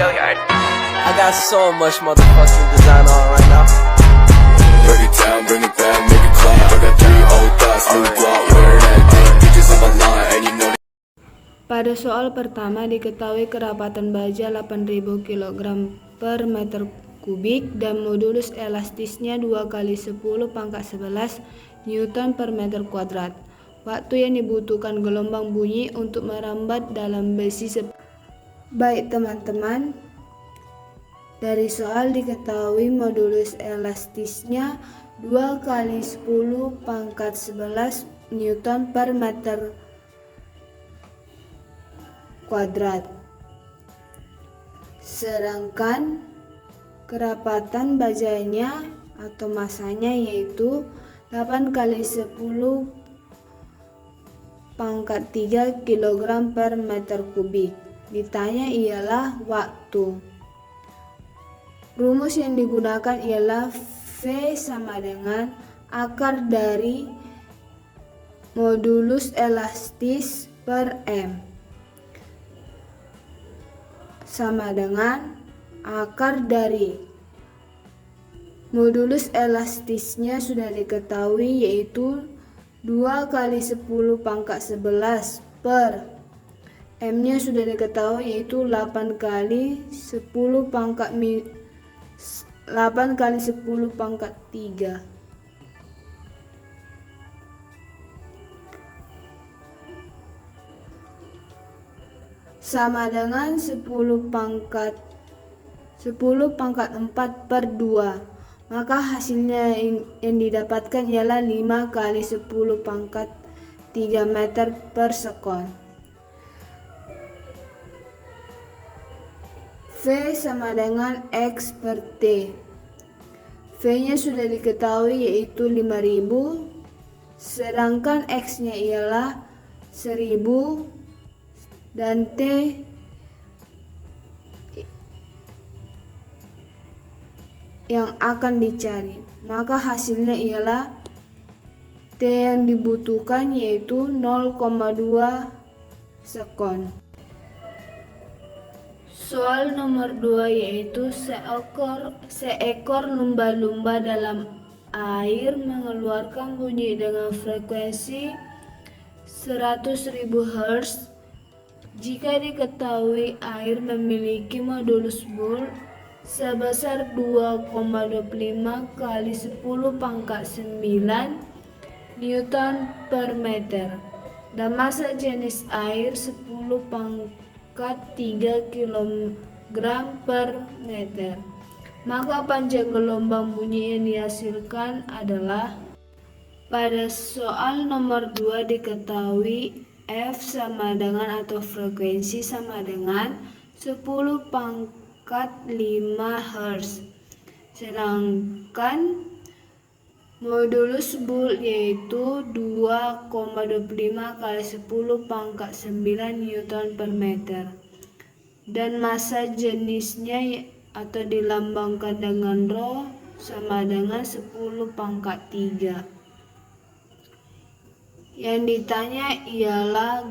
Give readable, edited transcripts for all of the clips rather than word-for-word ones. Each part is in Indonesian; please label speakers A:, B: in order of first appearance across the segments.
A: I got so much motherfucking design on right now.
B: Break it down, bring it back, make it clap. I got 3 old thoughts, new block, where that thing. Bitches on my line, and you know.
C: Pada soal pertama diketahui kerapatan baja 8.000 kg per meter kubik dan modulus elastisnya 2 kali 10 pangkat 11 Newton per meter kuadrat. Waktu yang dibutuhkan gelombang bunyi untuk merambat dalam besi Baik teman-teman, dari soal diketahui modulus elastisnya 2 kali 10 pangkat 11 Newton per meter kuadrat. Sedangkan kerapatan bajanya atau masanya yaitu 8 kali 10 pangkat 3 kg per meter kubik. Ditanya ialah waktu. Rumus yang digunakan ialah V sama dengan akar dari modulus elastis per M sama dengan akar dari modulus elastisnya sudah diketahui yaitu 2 kali 10 pangkat 11 per M nya sudah diketahui yaitu 8 kali 10 pangkat 3 sama dengan 10 pangkat 4 per 2, maka hasilnya yang didapatkan ialah 5 kali 10 pangkat 3 meter per sekon. V sama dengan X per T. V nya sudah diketahui yaitu 5000, sedangkan X nya ialah 1000 dan T yang akan dicari, maka hasilnya ialah T yang dibutuhkan yaitu 0,2 sekon. Soal nomor 2 yaitu seekor lumba-lumba dalam air mengeluarkan bunyi dengan frekuensi 100.000 Hz. Jika diketahui air memiliki modulus Boole sebesar 2,25 kali 10 pangkat 9 Newton per meter dan massa jenis air 10 pangkat 3 kg per meter, maka panjang gelombang bunyi yang dihasilkan adalah. Pada soal nomor 2 diketahui F sama dengan atau frekuensi sama dengan 10 pangkat 5 Hz. Sedangkan modulus Boole yaitu 2,25 kali 10 pangkat 9 Newton per meter. Dan massa jenisnya atau dilambangkan dengan Rho sama dengan 10 pangkat 3. Yang ditanya ialah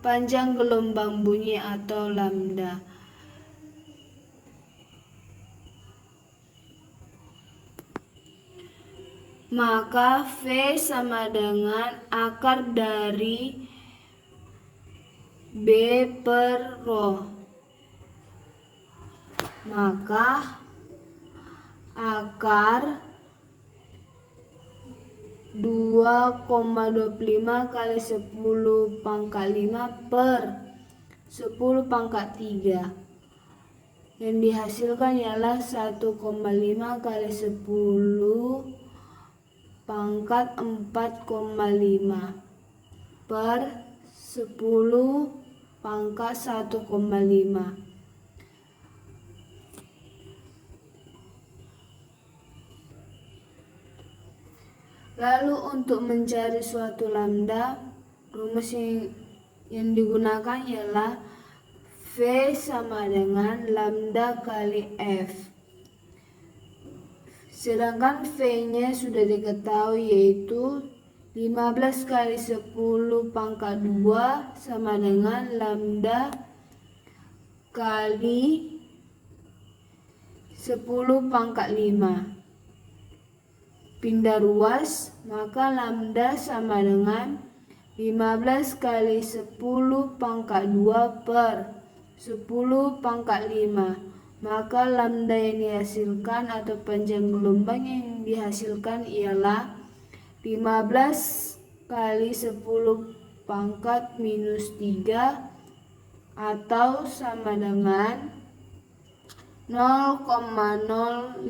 C: panjang gelombang bunyi atau lambda. Maka V sama dengan akar dari B per Rho. Maka akar 2,25 kali 10 pangkat 5 per 10 pangkat 3 yang dihasilkan ialah 1,5 kali 10 pangkat 4,5 per 10 pangkat 1,5. Lalu untuk mencari suatu lambda, rumus yang digunakan ialah V sama dengan lambda kali F. Sedangkan V-nya sudah diketahui yaitu 15 kali 10 pangkat 2 sama dengan lambda kali 10 pangkat 5. Pindah ruas, maka lambda sama dengan 15 kali 10 pangkat 2 per 10 pangkat 5. Maka lambda yang dihasilkan atau panjang gelombang yang dihasilkan ialah 15 kali 10 pangkat minus 3 atau sama dengan 0,015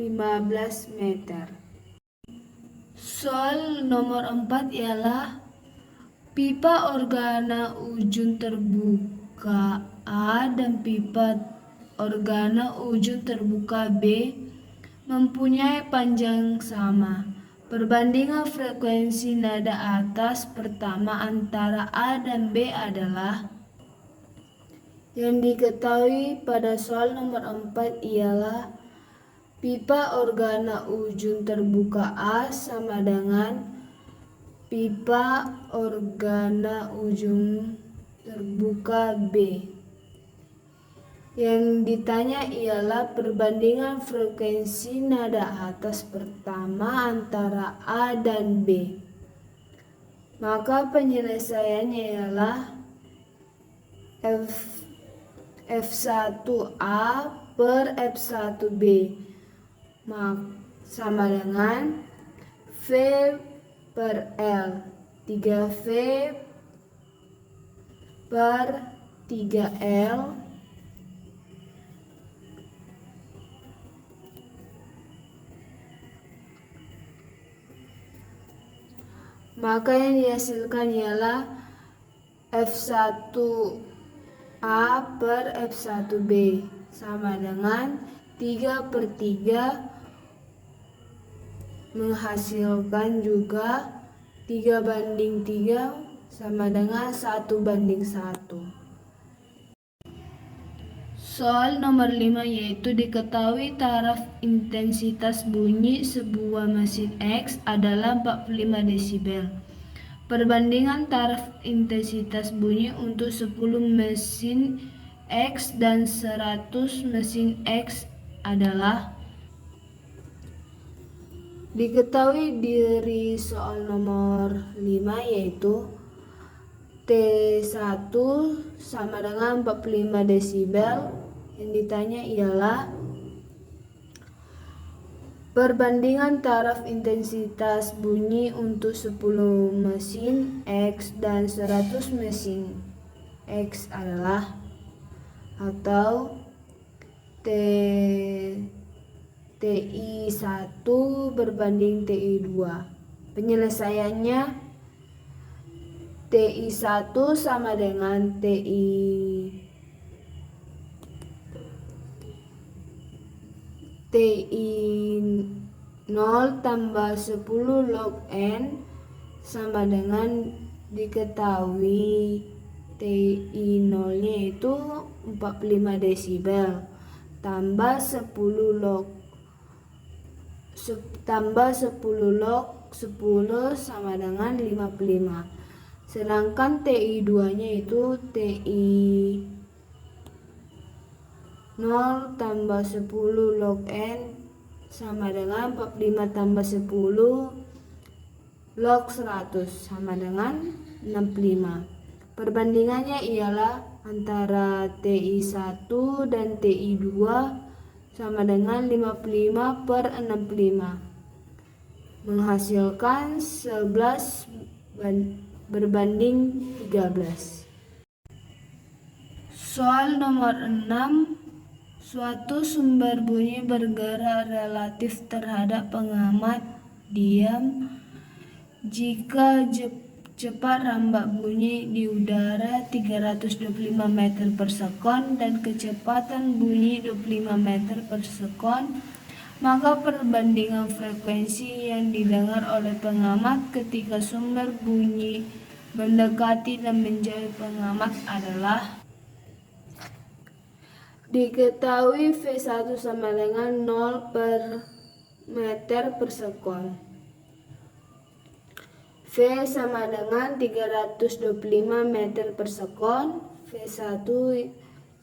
C: meter. Soal nomor 4 ialah pipa organa ujung terbuka A dan pipa organa ujung terbuka B mempunyai panjang sama. Perbandingan frekuensi nada atas pertama antara A dan B adalah. Yang diketahui pada soal nomor 4 ialah pipa organa ujung terbuka A sama dengan pipa organa ujung terbuka B. Yang ditanya ialah perbandingan frekuensi nada atas pertama antara A dan B. Maka penyelesaiannya ialah F1A per F1B sama dengan V per L, 3V per 3L maka yang dihasilkan ialah F1A per F1B sama dengan 3 per 3 menghasilkan juga 3 banding 3 sama dengan 1 banding 1. Soal nomor 5 yaitu diketahui taraf intensitas bunyi sebuah mesin X adalah 45 desibel. Perbandingan taraf intensitas bunyi untuk 10 mesin X dan 100 mesin X adalah. Diketahui dari soal nomor 5 yaitu T1 sama dengan 45 desibel. Yang ditanya ialah perbandingan taraf intensitas bunyi untuk 10 mesin X dan 100 mesin X adalah atau TI1 berbanding TI2. Penyelesaiannya TI1 sama dengan TI0 tambah 10 log N sama dengan diketahui TI0 nya itu 45 desibel tambah 10 log 10 sama dengan 55. Sedangkan TI2 nya itu TI0 tambah 10 log N sama dengan 45 tambah 10 log 100 sama dengan 65. Perbandingannya ialah antara TI1 dan TI2 sama dengan 55 per 65 menghasilkan 11 berbanding 13. Soal nomor 6. Suatu sumber bunyi bergerak relatif terhadap pengamat diam jika cepat rambat bunyi di udara 325 meter per sekon dan kecepatan bunyi 25 meter per sekon, maka perbandingan frekuensi yang didengar oleh pengamat ketika sumber bunyi mendekati dan menjauhi pengamat adalah. Diketahui V1 sama dengan 0 per meter per sekon. V sama dengan 325 meter per sekon. V1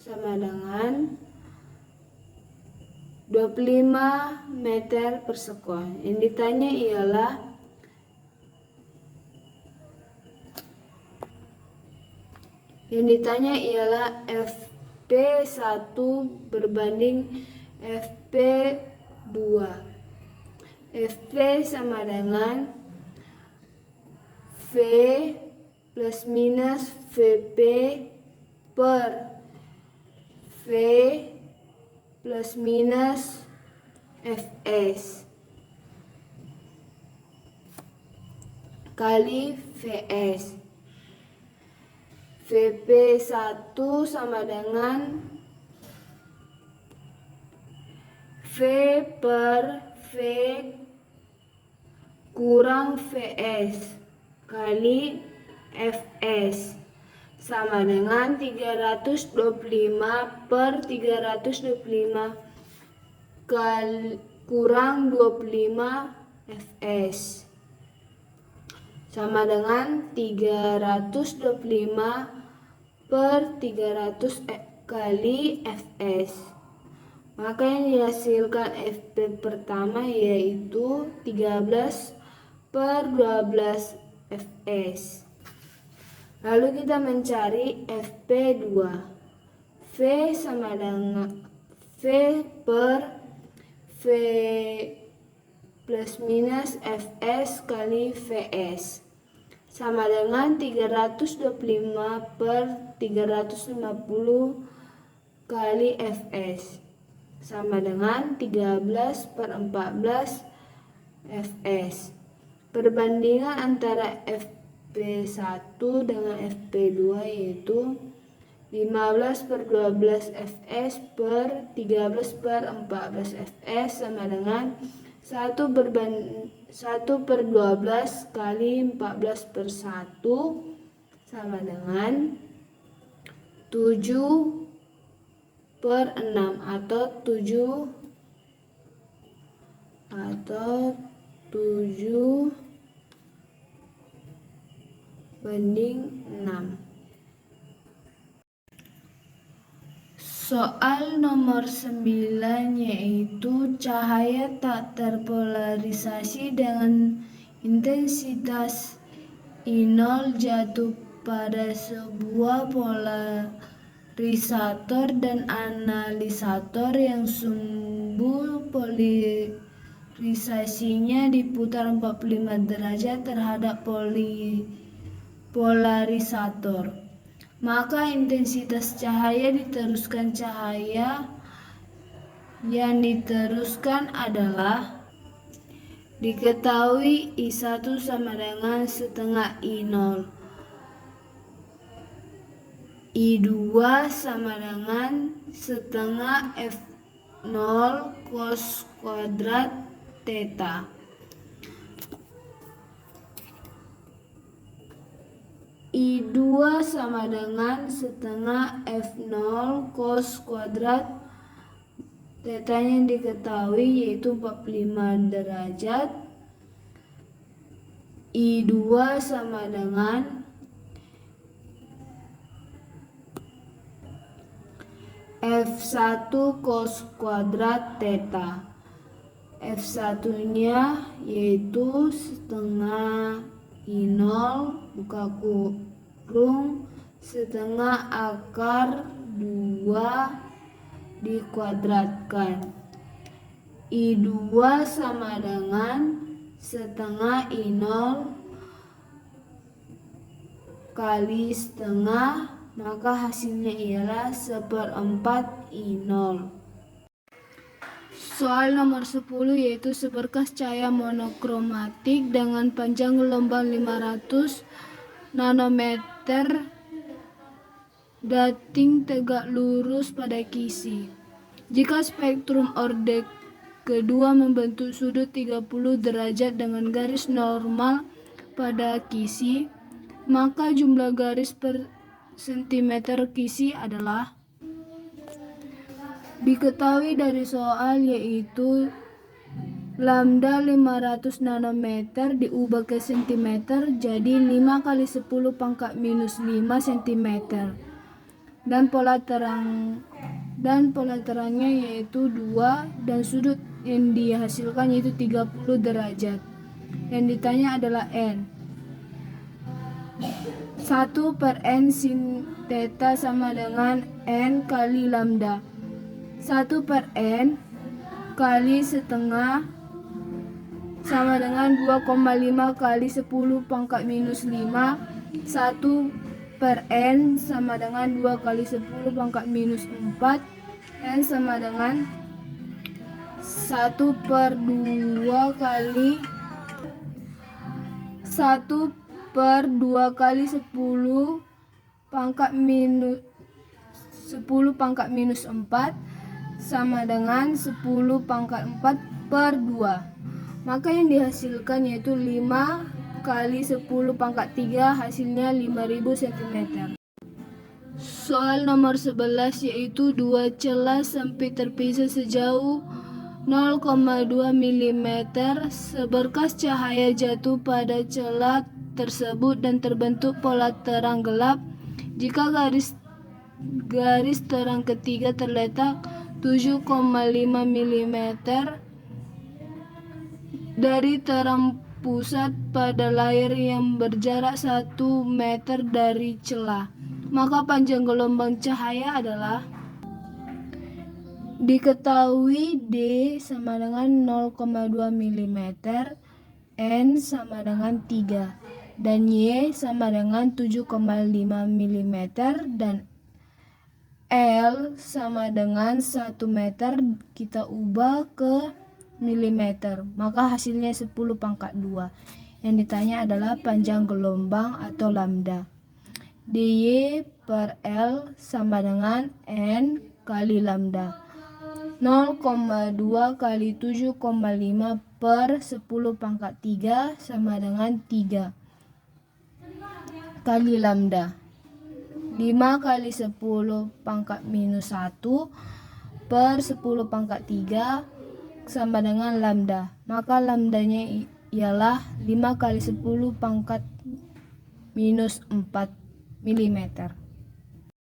C: sama dengan 25 meter per sekon. Yang ditanya ialah FP1 berbanding FP2. FP sama dengan V plus minus VP per V plus minus Fs kali Vs. Vp1 sama dengan V per V kurang Vs kali Fs sama dengan 325 per 325 kali kurang 25 Fs sama dengan 325 per 300 kali Fs. Maka yang dihasilkan Fp pertama yaitu 13 per 12 Fs. Lalu kita mencari Fp2. V sama dengan V per V plus minus Fs kali Vs sama dengan 325 per 350 kali Fs sama dengan 13 per 14 Fs. Perbandingan antara Fp1 dengan Fp2 yaitu 15 per 12 Fs per 13 per 14 Fs sama dengan 1 per 12 kali 14 per 1 sama dengan 7 per 6 atau 7 banding 6. Soal nomor 9 yaitu cahaya tak terpolarisasi dengan intensitas I0 jatuh pada sebuah polarisator dan analisator yang sumbu polarisasinya diputar 45 derajat terhadap polarisator. Maka intensitas cahaya diteruskan cahaya yang diteruskan adalah diketahui I1 sama dengan setengah I0, I2 sama dengan setengah F0 cos kuadrat theta. I2 sama dengan setengah F0 cos kuadrat theta yang diketahui yaitu 45 derajat. I2 sama dengan F1 cos kuadrat theta. F1 nya yaitu setengah I0 buka kurung setengah akar 2 dikuadratkan. I2 sama dengan setengah I0 kali setengah, maka hasilnya ialah 1/4 I0. Soal nomor 10 yaitu seberkas cahaya monokromatik dengan panjang gelombang 500 nanometer dating tegak lurus pada kisi. Jika spektrum orde kedua membentuk sudut 30 derajat dengan garis normal pada kisi, maka jumlah garis per sentimeter kisi adalah diketahui dari soal yaitu lambda 500 nanometer diubah ke cm jadi 5 kali 10⁻⁵ cm. dan pola terangnya yaitu 2 dan sudut yang dihasilkan yaitu 30 derajat. Yang ditanya adalah N. 1/n sin theta sama dengan N kali lambda. 1/n kali setengah sama dengan 2,5 kali 10 pangkat minus 5. 1/n sama dengan 2 kali 10 pangkat minus 4. N sama dengan 1/2 kali 10 pangkat minus 4 sama dengan 10 pangkat 4/2. Maka yang dihasilkan yaitu 5 kali 10 pangkat 3, hasilnya 5000 cm. Soal nomor 11 yaitu dua celah sempit terpisah sejauh 0,2 mm. Seberkas cahaya jatuh pada celah tersebut dan terbentuk pola terang gelap. Jika garis terang ketiga terletak 7,5 mm dari terang pusat pada layar yang berjarak 1 meter dari celah, maka panjang gelombang cahaya adalah diketahui D sama dengan 0,2 mm, N sama dengan 3, dan Y sama dengan 7,5 mm, dan L sama dengan 1 meter. Kita ubah ke milimeter, maka hasilnya 10 pangkat 2. Yang ditanya adalah panjang gelombang atau lambda. dy per L sama dengan N kali lambda. 0,2 kali 7,5 per 10 pangkat 3 sama dengan 3 kali lambda. 5 kali 10 pangkat minus 1 per 10 pangkat 3 sama dengan lambda, maka lambdanya ialah 5 kali 10 pangkat minus 4 mm.